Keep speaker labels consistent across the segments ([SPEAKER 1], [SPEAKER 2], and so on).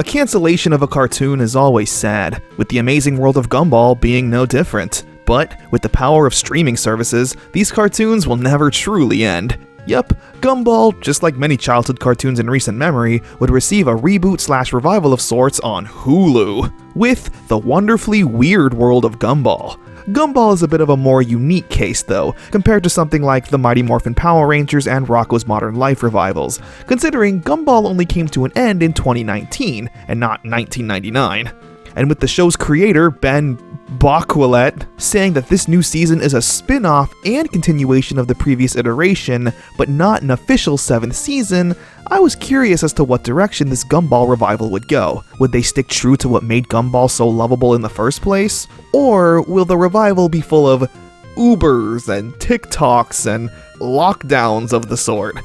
[SPEAKER 1] A cancellation of a cartoon is always sad, with the amazing world of Gumball being no different. But with the power of streaming services, these cartoons will never truly end. Yep, Gumball, just like many childhood cartoons in recent memory, would receive a reboot/revival of sorts on Hulu, with The Wonderfully Weird World of Gumball. Gumball is a bit of a more unique case though, compared to something like the Mighty Morphin Power Rangers and Rocko's Modern Life revivals, considering Gumball only came to an end in 2019, and not 1999. And with the show's creator, Ben Bocquelet, saying that this new season is a spin-off and continuation of the previous iteration, but not an official 7th season, I was curious as to what direction this Gumball revival would go. Would they stick true to what made Gumball so lovable in the first place? Or will the revival be full of Ubers and TikToks and lockdowns of the sort?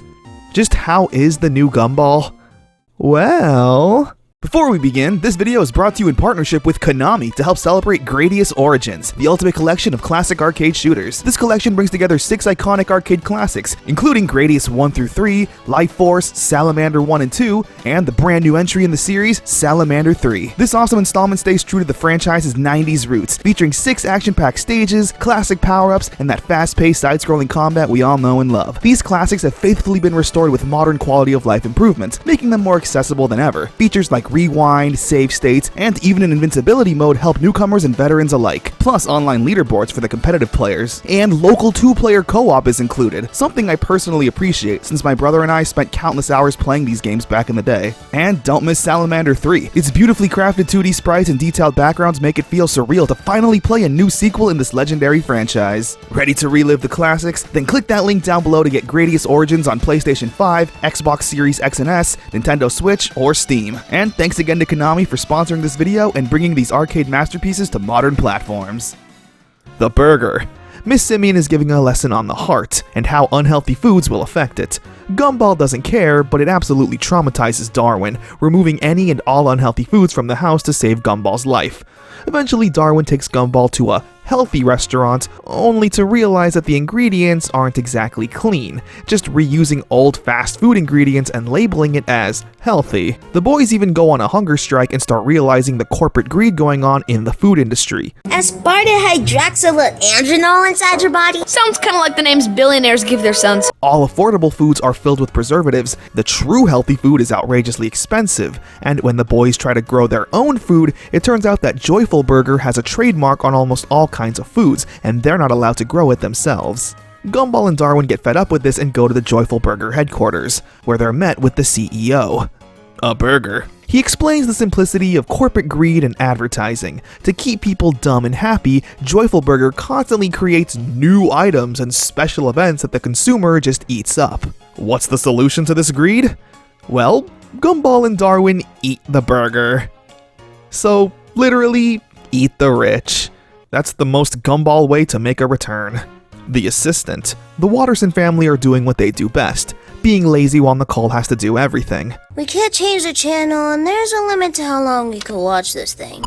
[SPEAKER 1] Just how is the new Gumball? Well... Before we begin, this video is brought to you in partnership with Konami to help celebrate Gradius Origins, the ultimate collection of classic arcade shooters. This collection brings together 6 iconic arcade classics, including Gradius 1 through 3, Life Force, Salamander 1 and 2, and the brand new entry in the series, Salamander 3. This awesome installment stays true to the franchise's 90s roots, featuring 6 action-packed stages, classic power-ups, and that fast-paced side-scrolling combat we all know and love. These classics have faithfully been restored with modern quality-of-life improvements, making them more accessible than ever. Features like rewind, save states, and even an invincibility mode help newcomers and veterans alike. Plus online leaderboards for the competitive players, and local 2-player co-op is included, something I personally appreciate since my brother and I spent countless hours playing these games back in the day. And don't miss Salamander 3. Its beautifully crafted 2D sprites and detailed backgrounds make it feel surreal to finally play a new sequel in this legendary franchise. Ready to relive the classics? Then click that link down below to get Gradius Origins on PlayStation 5, Xbox Series X and S, Nintendo Switch, or Steam. And thanks again to Konami for sponsoring this video and bringing these arcade masterpieces to modern platforms. The burger. Miss Simian is giving a lesson on the heart and how unhealthy foods will affect it. Gumball doesn't care, but it absolutely traumatizes Darwin, removing any and all unhealthy foods from the house to save Gumball's life. Eventually, Darwin takes Gumball to a healthy restaurant, only to realize that the ingredients aren't exactly clean, just reusing old fast food ingredients and labeling it as healthy. The boys even go on a hunger strike and start realizing the corporate greed going on in the food industry.
[SPEAKER 2] Aspartahydroxyandronol inside your body?
[SPEAKER 3] Sounds kind of like the names billionaires give their sons.
[SPEAKER 1] All affordable foods are filled with preservatives, the true healthy food is outrageously expensive, and when the boys try to grow their own food, it turns out that Joyful Burger has a trademark on almost all kinds of foods, and they're not allowed to grow it themselves. Gumball and Darwin get fed up with this and go to the Joyful Burger headquarters, where they're met with the CEO. A burger. He explains the simplicity of corporate greed and advertising. To keep people dumb and happy, Joyful Burger constantly creates new items and special events that the consumer just eats up. What's the solution to this greed? Well, Gumball and Darwin eat the burger. So, literally, eat the rich. That's the most Gumball way to make a return. The assistant. The Watterson family are doing what they do best, being lazy while Nicole has to do everything.
[SPEAKER 2] We can't change the channel, and there's a limit to how long we can watch this thing.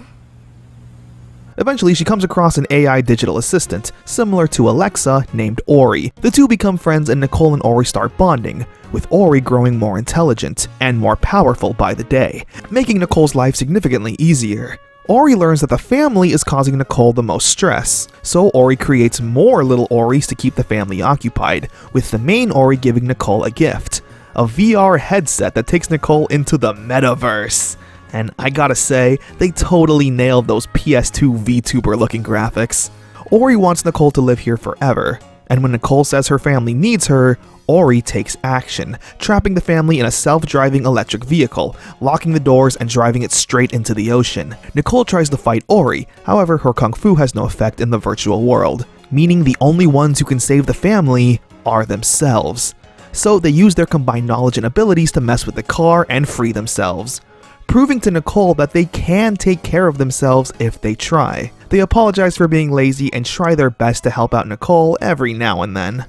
[SPEAKER 1] Eventually, she comes across an AI digital assistant, similar to Alexa, named Ori. The two become friends and Nicole and Ori start bonding, with Ori growing more intelligent and more powerful by the day, making Nicole's life significantly easier. Ori learns that the family is causing Nicole the most stress, so Ori creates more little Oris to keep the family occupied, with the main Ori giving Nicole a gift, a VR headset that takes Nicole into the metaverse. And I gotta say, they totally nailed those PS2 VTuber looking graphics. Ori wants Nicole to live here forever, and when Nicole says her family needs her, Ori takes action, trapping the family in a self-driving electric vehicle, locking the doors and driving it straight into the ocean. Nicole tries to fight Ori, however her kung fu has no effect in the virtual world, meaning the only ones who can save the family are themselves. So they use their combined knowledge and abilities to mess with the car and free themselves, proving to Nicole that they can take care of themselves if they try. They apologize for being lazy and try their best to help out Nicole every now and then.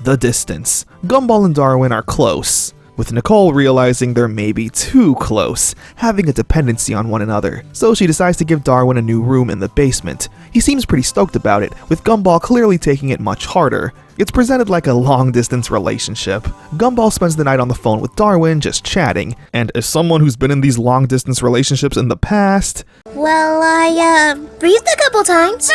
[SPEAKER 1] The distance. Gumball and Darwin are close, with Nicole realizing they're maybe too close, having a dependency on one another, so she decides to give Darwin a new room in the basement. He seems pretty stoked about it, with Gumball clearly taking it much harder. It's presented like a long-distance relationship. Gumball spends the night on the phone with Darwin, just chatting, and as someone who's been in these long-distance relationships in the past...
[SPEAKER 2] Well, I, breathed a couple times.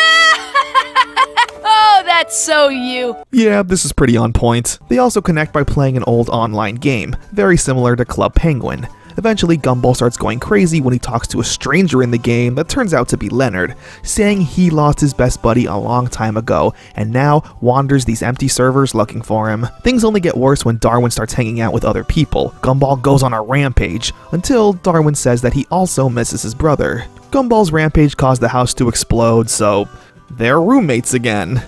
[SPEAKER 3] Oh, that's so you.
[SPEAKER 1] Yeah, this is pretty on point. They also connect by playing an old online game, very similar to Club Penguin. Eventually, Gumball starts going crazy when he talks to a stranger in the game that turns out to be Leonard, saying he lost his best buddy a long time ago and now wanders these empty servers looking for him. Things only get worse when Darwin starts hanging out with other people. Gumball goes on a rampage until Darwin says that he also misses his brother. Gumball's rampage caused the house to explode, so they're roommates again.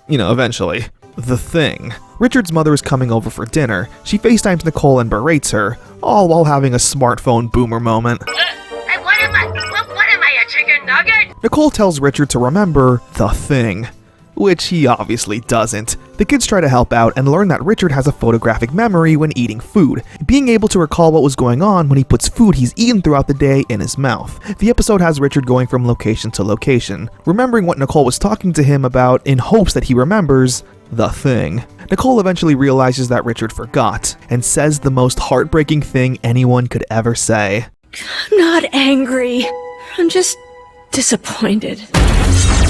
[SPEAKER 1] You know, eventually. The Thing. Richard's mother is coming over for dinner. She FaceTimes Nicole and berates her, all while having a smartphone boomer moment.
[SPEAKER 4] What am I, a chicken nugget?
[SPEAKER 1] Nicole tells Richard to remember the Thing, which he obviously doesn't. The kids try to help out and learn that Richard has a photographic memory when eating food, being able to recall what was going on when he puts food he's eaten throughout the day in his mouth. The episode has Richard going from location to location, remembering what Nicole was talking to him about in hopes that he remembers the Thing. Nicole eventually realizes that Richard forgot, and says the most heartbreaking thing anyone could ever say.
[SPEAKER 5] I'm not angry. I'm just disappointed.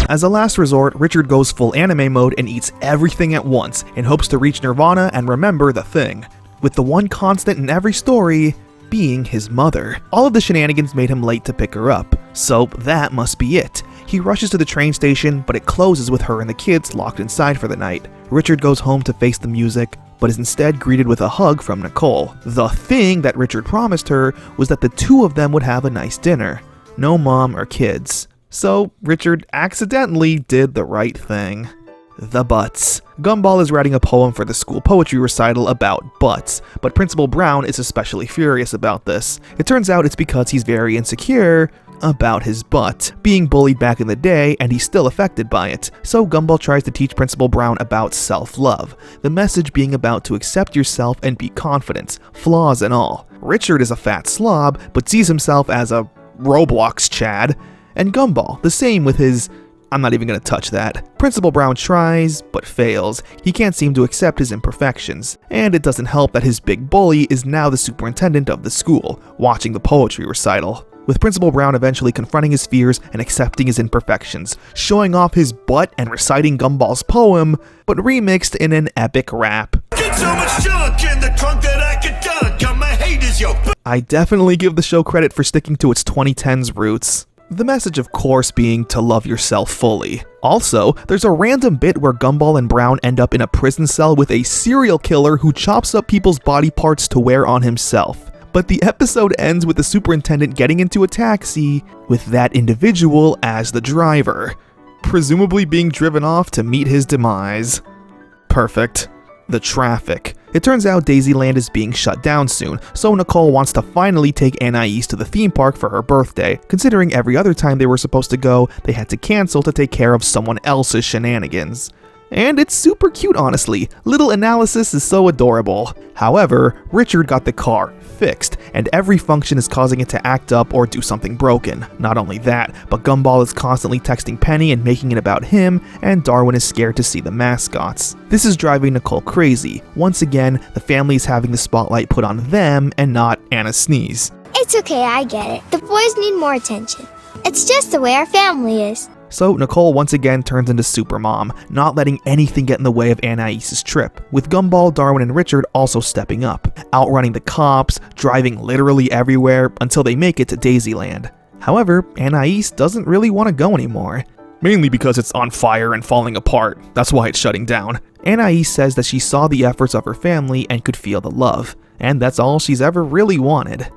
[SPEAKER 1] As a last resort, Richard goes full anime mode and eats everything at once in hopes to reach Nirvana and remember the Thing, with the one constant in every story being his mother. All of the shenanigans made him late to pick her up, so that must be it. He rushes to the train station, but it closes with her and the kids locked inside for the night. Richard goes home to face the music, but is instead greeted with a hug from Nicole. The thing that Richard promised her was that the two of them would have a nice dinner. No mom or kids. So Richard accidentally did the right thing. The butts. Gumball is writing a poem for the school poetry recital about butts, but Principal Brown is especially furious about this. It turns out it's because he's very insecure about his butt, being bullied back in the day, and he's still affected by it. So Gumball tries to teach Principal Brown about self-love, the message being about to accept yourself and be confident, flaws and all. Richard is a fat slob, but sees himself as a Roblox Chad, and Gumball, the same with his... I'm not even gonna touch that. Principal Brown tries, but fails. He can't seem to accept his imperfections. And it doesn't help that his big bully is now the superintendent of the school, watching the poetry recital. With Principal Brown eventually confronting his fears and accepting his imperfections, showing off his butt and reciting Gumball's poem, but remixed in an epic rap.
[SPEAKER 6] Get so much junk in the trunk that I could dunk. Got my haters, yo.
[SPEAKER 1] I definitely give the show credit for sticking to its 2010s roots. The message, of course, being to love yourself fully. Also, there's a random bit where Gumball and Brown end up in a prison cell with a serial killer who chops up people's body parts to wear on himself. But the episode ends with the superintendent getting into a taxi with that individual as the driver, presumably being driven off to meet his demise. Perfect. The traffic. It turns out Daisyland is being shut down soon, so Nicole wants to finally take Anais to the theme park for her birthday, considering every other time they were supposed to go, they had to cancel to take care of someone else's shenanigans. And it's super cute, honestly. Little Analysis is so adorable. However, Richard got the car fixed, and every function is causing it to act up or do something broken. Not only that, but Gumball is constantly texting Penny and making it about him, and Darwin is scared to see the mascots. This is driving Nicole crazy. Once again, the family is having the spotlight put on them and not Anna Sneeze.
[SPEAKER 2] It's okay, I get it. The boys need more attention. It's just the way our family is.
[SPEAKER 1] So Nicole once again turns into Supermom, not letting anything get in the way of Anais' trip, with Gumball, Darwin, and Richard also stepping up, outrunning the cops, driving literally everywhere until they make it to Daisyland. However, Anais doesn't really want to go anymore. Mainly because it's on fire and falling apart, that's why it's shutting down. Anais says that she saw the efforts of her family and could feel the love, and that's all she's ever really wanted.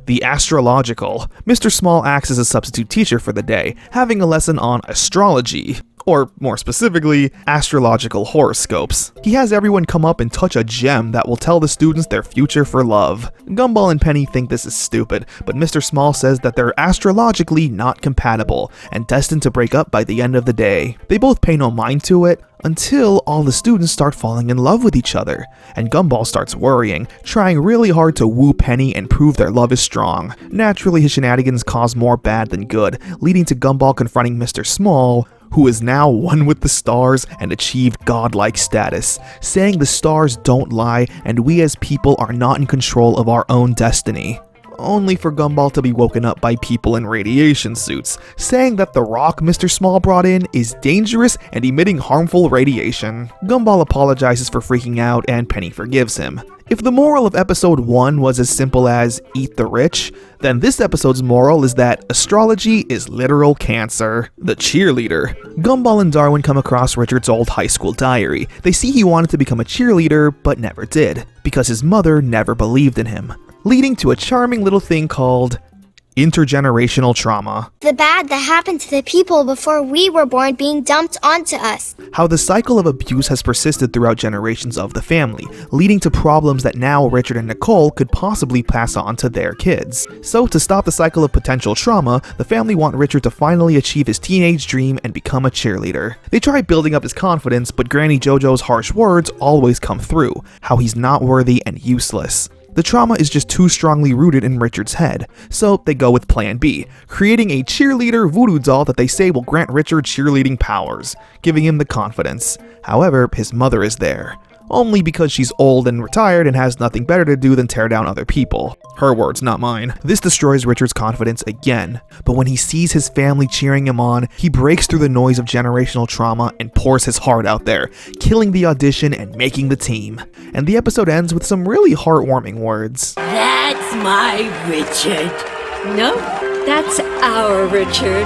[SPEAKER 1] The astrological. Mr. Small acts as a substitute teacher for the day, having a lesson on astrology, or more specifically, astrological horoscopes. He has everyone come up and touch a gem that will tell the students their future for love. Gumball and Penny think this is stupid, but Mr. Small says that they're astrologically not compatible and destined to break up by the end of the day. They both pay no mind to it, until all the students start falling in love with each other, and Gumball starts worrying, trying really hard to woo Penny and prove their love is strong. Naturally, his shenanigans cause more bad than good, leading to Gumball confronting Mr. Small, who is now one with the stars and achieved godlike status, saying the stars don't lie and we as people are not in control of our own destiny. Only for Gumball to be woken up by people in radiation suits, saying that the rock Mr. Small brought in is dangerous and emitting harmful radiation. Gumball apologizes for freaking out and Penny forgives him. If the moral of episode 1 was as simple as eat the rich, then this episode's moral is that astrology is literal cancer. The cheerleader. Gumball and Darwin come across Richard's old high school diary. They see he wanted to become a cheerleader, but never did, because his mother never believed in him, leading to a charming little thing called intergenerational trauma.
[SPEAKER 2] The bad that happened to the people before we were born being dumped onto us.
[SPEAKER 1] How the cycle of abuse has persisted throughout generations of the family, leading to problems that now Richard and Nicole could possibly pass on to their kids. So to stop the cycle of potential trauma, the family want Richard to finally achieve his teenage dream and become a cheerleader. They try building up his confidence, but Granny JoJo's harsh words always come through, how he's not worthy and useless. The trauma is just too strongly rooted in Richard's head, so they go with Plan B, creating a cheerleader voodoo doll that they say will grant Richard cheerleading powers, giving him the confidence. However, his mother is there, only because she's old and retired and has nothing better to do than tear down other people. Her words, not mine. This destroys Richard's confidence again, but when he sees his family cheering him on, he breaks through the noise of generational trauma and pours his heart out there, killing the audition and making the team. And the episode ends with some really heartwarming words.
[SPEAKER 5] That's my Richard. No, that's our Richard.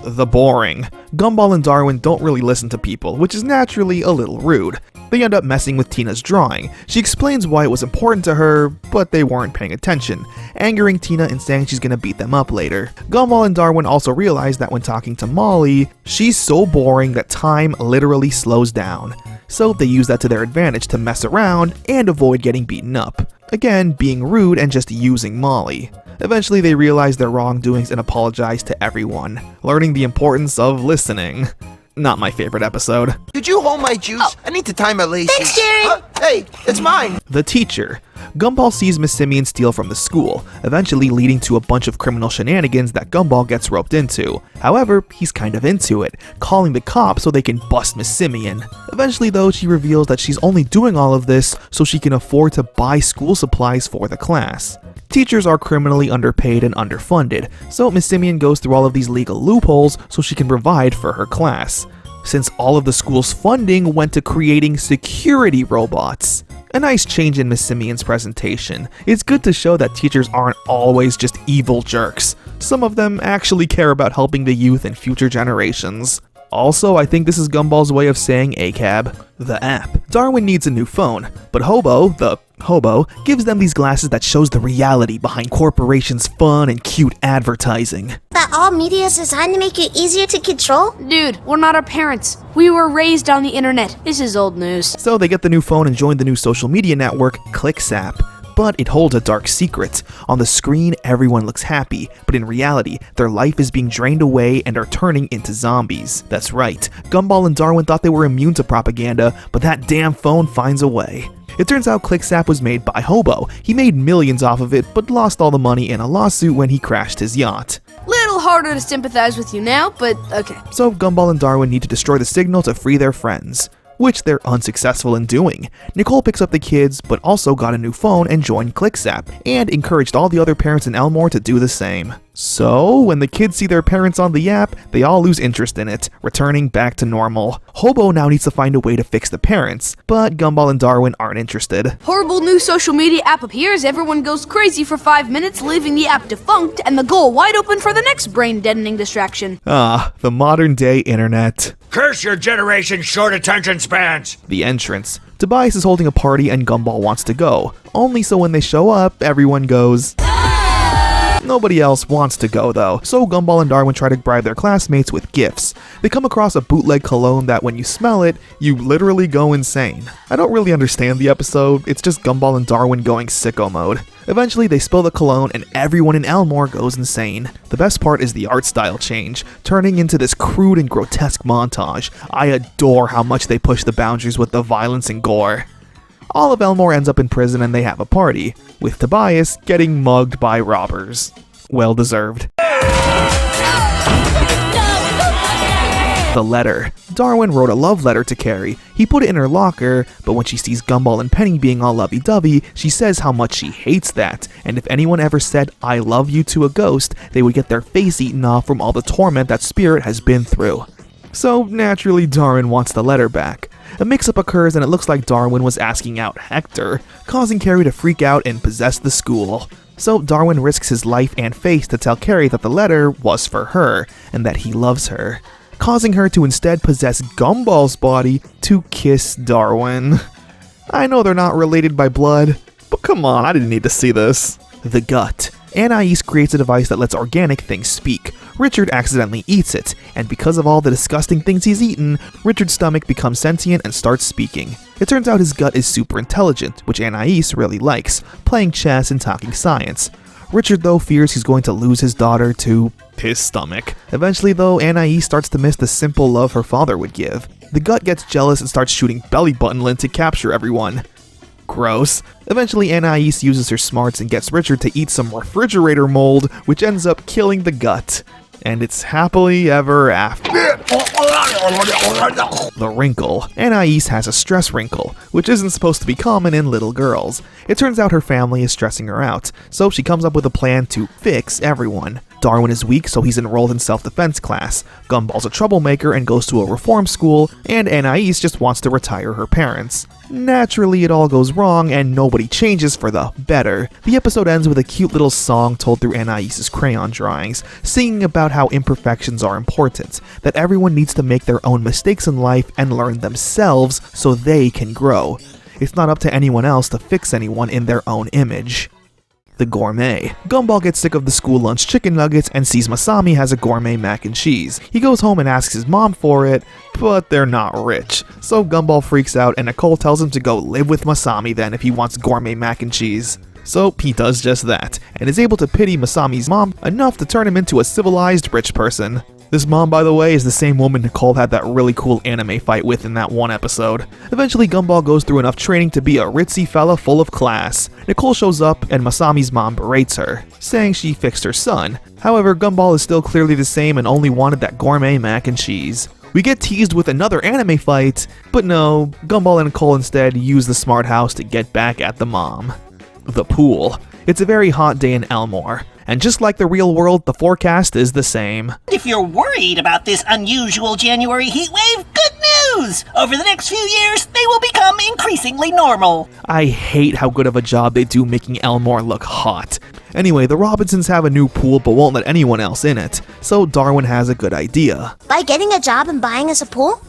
[SPEAKER 1] The boring. Gumball and Darwin don't really listen to people, which is naturally a little rude. They end up messing with Tina's drawing. She explains why it was important to her, but they weren't paying attention, angering Tina and saying she's gonna beat them up later. Gumball and Darwin also realize that when talking to Molly, she's so boring that time literally slows down. So they use that to their advantage to mess around and avoid getting beaten up. Again, being rude and just using Molly. Eventually they realize their wrongdoings and apologize to everyone, learning the importance of listening. Not my favorite episode.
[SPEAKER 7] Could you hold my juice? I need to tie my laces.
[SPEAKER 2] Thanks, Jared.
[SPEAKER 7] Hey, it's mine.
[SPEAKER 1] The teacher. Gumball sees Miss Simeon steal from the school, eventually leading to a bunch of criminal shenanigans that Gumball gets roped into. However, he's kind of into it, calling the cops so they can bust Miss Simeon. Eventually though, she reveals that she's only doing all of this so she can afford to buy school supplies for the class. Teachers are criminally underpaid and underfunded, so Miss Simeon goes through all of these legal loopholes so she can provide for her class, since all of the school's funding went to creating security robots. A nice change in Miss Simeon's presentation. It's good to show that teachers aren't always just evil jerks. Some of them actually care about helping the youth and future generations. Also, I think this is Gumball's way of saying ACAB, the app. Darwin needs a new phone, but the Hobo gives them these glasses that shows the reality behind corporations' fun and cute advertising.
[SPEAKER 2] That all media is designed to make it easier to control?
[SPEAKER 3] Dude, we're not our parents. We were raised on the internet. This is old news.
[SPEAKER 1] So they get the new phone and join the new social media network, Clicksap. But it holds a dark secret. On the screen, everyone looks happy, but in reality, their life is being drained away and are turning into zombies. That's right, Gumball and Darwin thought they were immune to propaganda, but that damn phone finds a way. It turns out Clicksap was made by Hobo. He made millions off of it, but lost all the money in a lawsuit when he crashed his yacht.
[SPEAKER 3] Little harder to sympathize with you now, but okay.
[SPEAKER 1] So Gumball and Darwin need to destroy the signal to free their friends, which they're unsuccessful in doing. Nicole picks up the kids, but also got a new phone and joined Clicksap, and encouraged all the other parents in Elmore to do the same. So, when the kids see their parents on the app, they all lose interest in it, returning back to normal. Hobo now needs to find a way to fix the parents, but Gumball and Darwin aren't interested.
[SPEAKER 3] Horrible new social media app appears, everyone goes crazy for 5 minutes, leaving the app defunct, and the goal wide open for the next brain-deadening distraction.
[SPEAKER 1] Ah, the modern-day internet.
[SPEAKER 6] Curse your generation's short attention spans.
[SPEAKER 1] The entrance. Tobias is holding a party and Gumball wants to go, only so when they show up, everyone goes... Nobody else wants to go though, so Gumball and Darwin try to bribe their classmates with gifts. They come across a bootleg cologne that when you smell it, you literally go insane. I don't really understand the episode, it's just Gumball and Darwin going sicko mode. Eventually they spill the cologne and everyone in Elmore goes insane. The best part is the art style change, turning into this crude and grotesque montage. I adore how much they push the boundaries with the violence and gore. All of Elmore ends up in prison and they have a party, with Tobias getting mugged by robbers. Well deserved. The letter. Darwin wrote a love letter to Carrie. He put it in her locker, but when she sees Gumball and Penny being all lovey-dovey, she says how much she hates that, and if anyone ever said, "I love you" to a ghost, they would get their face eaten off from all the torment that spirit has been through. So, naturally, Darwin wants the letter back. A mix-up occurs and it looks like Darwin was asking out Hector, causing Carrie to freak out and possess the school. So Darwin risks his life and face to tell Carrie that the letter was for her, and that he loves her, causing her to instead possess Gumball's body to kiss Darwin. I know they're not related by blood, but come on, I didn't need to see this. The gut. Anais creates a device that lets organic things speak. Richard accidentally eats it, and because of all the disgusting things he's eaten, Richard's stomach becomes sentient and starts speaking. It turns out his gut is super intelligent, which Anais really likes, playing chess and talking science. Richard, though, fears he's going to lose his daughter to his stomach. Eventually, though, Anais starts to miss the simple love her father would give. The gut gets jealous and starts shooting belly button lint to capture everyone. Gross. Eventually, Anais uses her smarts and gets Richard to eat some refrigerator mold, which ends up killing the gut. And it's happily ever after. The wrinkle. Anais has a stress wrinkle, which isn't supposed to be common in little girls. It turns out her family is stressing her out, so she comes up with a plan to fix everyone. Darwin is weak, so he's enrolled in self-defense class. Gumball's a troublemaker and goes to a reform school, and Anais just wants to retire her parents. Naturally, it all goes wrong, and nobody changes for the better. The episode ends with a cute little song told through Anais's crayon drawings, singing about how imperfections are important, that everyone needs to make their own mistakes in life and learn themselves so they can grow. It's not up to anyone else to fix anyone in their own image. The gourmet. Gumball gets sick of the school lunch chicken nuggets and sees Masami has a gourmet mac and cheese. He goes home and asks his mom for it, but they're not rich. So Gumball freaks out and Nicole tells him to go live with Masami then if he wants gourmet mac and cheese. So he does just that, and is able to pity Masami's mom enough to turn him into a civilized rich person. This mom, by the way, is the same woman Nicole had that really cool anime fight with in that one episode. Eventually, Gumball goes through enough training to be a ritzy fella full of class. Nicole shows up, and Masami's mom berates her, saying she fixed her son. However, Gumball is still clearly the same and only wanted that gourmet mac and cheese. We get teased with another anime fight, but no, Gumball and Nicole instead use the smart house to get back at the mom. The pool. It's a very hot day in Elmore. And just like the real world, the forecast is the same.
[SPEAKER 8] If you're worried about this unusual January heat wave, good news! Over the next few years, they will become increasingly normal.
[SPEAKER 1] I hate how good of a job they do making Elmore look hot. Anyway, the Robinsons have a new pool but won't let anyone else in it, so Darwin has a good idea.
[SPEAKER 2] By getting a job and buying us a pool?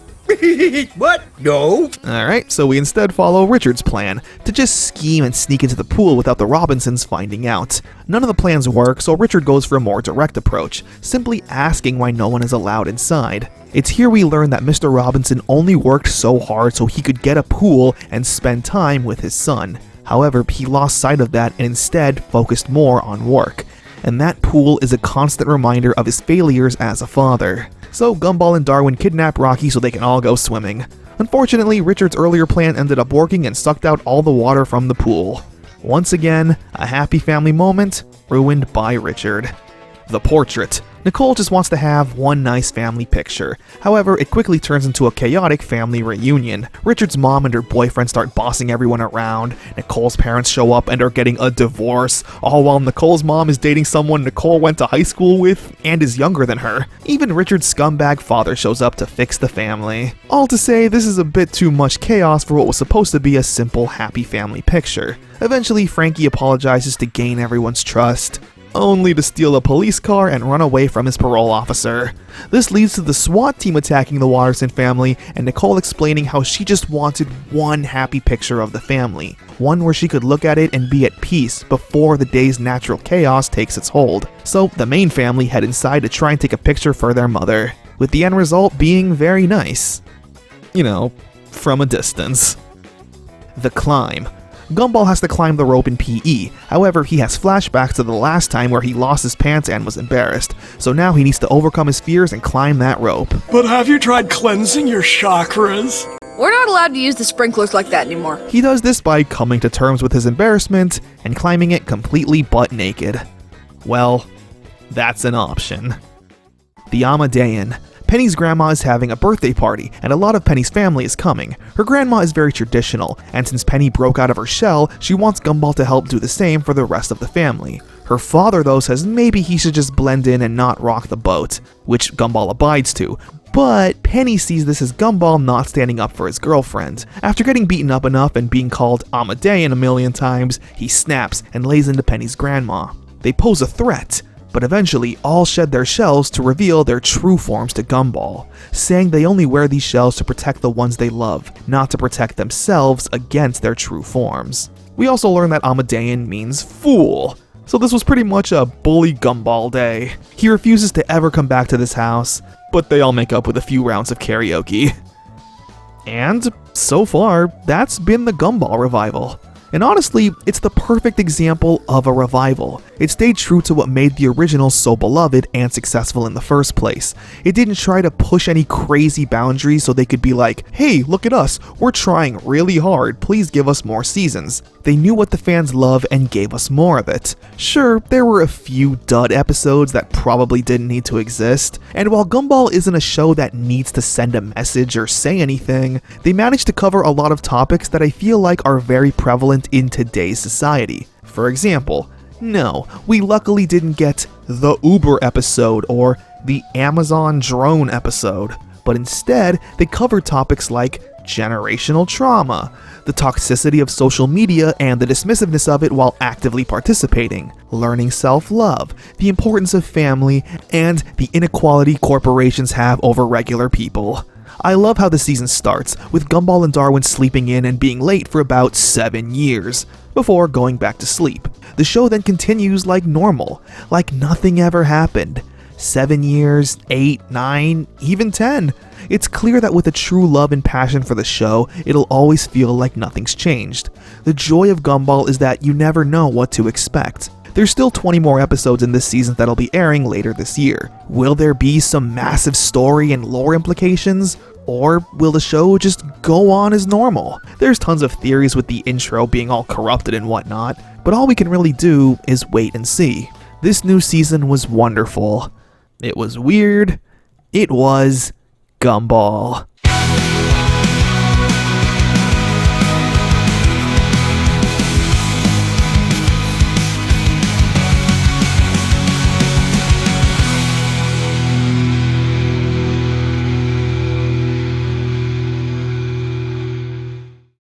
[SPEAKER 7] What? No.
[SPEAKER 1] Alright, so we instead follow Richard's plan, to just scheme and sneak into the pool without the Robinsons finding out. None of the plans work, so Richard goes for a more direct approach, simply asking why no one is allowed inside. It's here we learn that Mr. Robinson only worked so hard so he could get a pool and spend time with his son. However, he lost sight of that and instead focused more on work. And that pool is a constant reminder of his failures as a father. So Gumball and Darwin kidnap Rocky so they can all go swimming. Unfortunately, Richard's earlier plan ended up working and sucked out all the water from the pool. Once again, a happy family moment ruined by Richard. The portrait. Nicole just wants to have one nice family picture. However, it quickly turns into a chaotic family reunion. Richard's mom and her boyfriend start bossing everyone around. Nicole's parents show up and are getting a divorce, all while Nicole's mom is dating someone Nicole went to high school with and is younger than her. Even Richard's scumbag father shows up to fix the family. All to say, this is a bit too much chaos for what was supposed to be a simple, happy family picture. Eventually, Frankie apologizes to gain everyone's trust. only to steal a police car and run away from his parole officer. This leads to the SWAT team attacking the Watterson family, and Nicole explaining how she just wanted one happy picture of the family, one where she could look at it and be at peace before the day's natural chaos takes its hold. So the main family head inside to try and take a picture for their mother, with the end result being very nice. You know, from a distance. The climb. Gumball has to climb the rope in PE, however he has flashbacks to the last time where he lost his pants and was embarrassed, so now he needs to overcome his fears and climb that rope.
[SPEAKER 9] But have you tried cleansing your chakras?
[SPEAKER 3] We're not allowed to use the sprinklers like that anymore.
[SPEAKER 1] He does this by coming to terms with his embarrassment and climbing it completely butt naked. Well, that's an option. The Amadean. Penny's grandma is having a birthday party, and a lot of Penny's family is coming. Her grandma is very traditional, and since Penny broke out of her shell, she wants Gumball to help do the same for the rest of the family. Her father, though, says maybe he should just blend in and not rock the boat, which Gumball abides to. But Penny sees this as Gumball not standing up for his girlfriend. After getting beaten up enough and being called Amadean a million times, he snaps and lays into Penny's grandma. They pose a threat, but eventually all shed their shells to reveal their true forms to Gumball, saying they only wear these shells to protect the ones they love, not to protect themselves against their true forms. We also learn that Amadean means fool, so this was pretty much a bully Gumball day. He refuses to ever come back to this house, but they all make up with a few rounds of karaoke. And so far, that's been the Gumball revival. And honestly, it's the perfect example of a revival. It stayed true to what made the original so beloved and successful in the first place. It didn't try to push any crazy boundaries so they could be like, hey, look at us, we're trying really hard, please give us more seasons. They knew what the fans love and gave us more of it. Sure, there were a few dud episodes that probably didn't need to exist, and while Gumball isn't a show that needs to send a message or say anything, they managed to cover a lot of topics that I feel like are very prevalent in today's society. For example, no, we luckily didn't get the Uber episode or the Amazon drone episode, but instead they covered topics like generational trauma, the toxicity of social media and the dismissiveness of it while actively participating, learning self-love, the importance of family, and the inequality corporations have over regular people. I love how the season starts, with Gumball and Darwin sleeping in and being late for about 7 years, before going back to sleep. The show then continues like normal, like nothing ever happened. 7 years, 8, 9, even 10. It's clear that with a true love and passion for the show, it'll always feel like nothing's changed. The joy of Gumball is that you never know what to expect. There's still 20 more episodes in this season that'll be airing later this year. Will there be some massive story and lore implications? Or will the show just go on as normal? There's tons of theories with the intro being all corrupted and whatnot, but all we can really do is wait and see. This new season was wonderful. It was weird. It was Gumball.